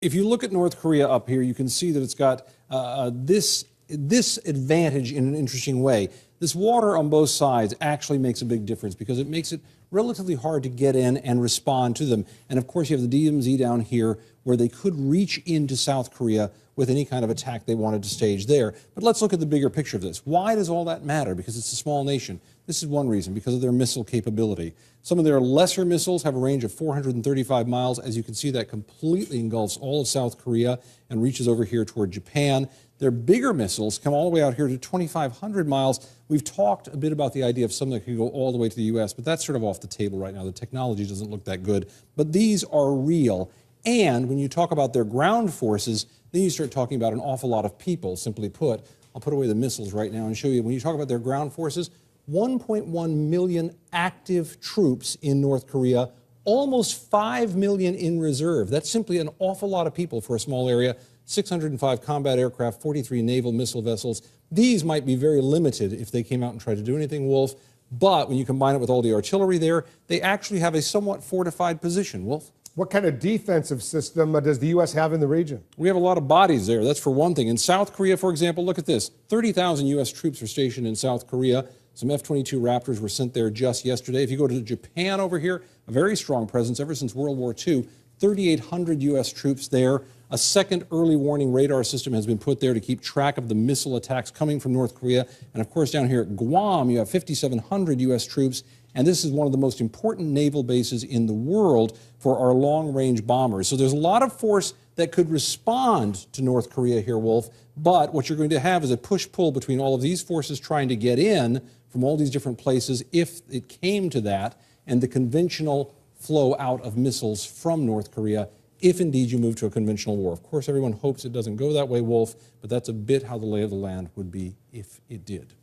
If you look at North Korea up here, you can see that it's got this advantage in an interesting way. This water on both sides actually makes a big difference because it makes it relatively hard to get in and respond to them. And of course, you have the DMZ down here where they could reach into South Korea with any kind of attack they wanted to stage there. But let's look at the bigger picture of this. Why does all that matter? Because it's a small nation. This is one reason, because of their missile capability. Some of their lesser missiles have a range of 435 miles. As you can see, that completely engulfs all of South Korea and reaches over here toward Japan. Their bigger missiles come all the way out here to 2,500 miles. We've talked a bit about the idea of something that could go all the way to the U.S., but that's sort of off the table right now. The technology doesn't look that good. But these are real. And when you talk about their ground forces, then you start talking about an awful lot of people, simply put. I'll put away the missiles right now and show you. When you talk about their ground forces, 1.1 million active troops in North Korea, almost 5 million in reserve. That's simply an awful lot of people for a small area. 605 combat aircraft, 43 naval missile vessels. These might be very limited if they came out and tried to do anything, Wolf. But when you combine it with all the artillery there, they actually have a somewhat fortified position, Wolf. What kind of defensive system does the U.S. have in the region? We have a lot of bodies there, that's for one thing. In South Korea, for example, look at this. 30,000 U.S. troops are stationed in South Korea. Some F-22 Raptors were sent there just yesterday. If you go to Japan over here, a very strong presence ever since World War II. 3,800 U.S. troops there. A second early warning radar system has been put there to keep track of the missile attacks coming from North Korea. And of course, down here at Guam, you have 5,700 U.S. troops. And this is one of the most important naval bases in the world for our long-range bombers. So there's a lot of force that could respond to North Korea here, Wolf. But what you're going to have is a push-pull between all of these forces trying to get in from all these different places if it came to that, and the conventional flow out of missiles from North Korea if indeed you move to a conventional war. Of course, everyone hopes it doesn't go that way, Wolf, but that's a bit how the lay of the land would be if it did.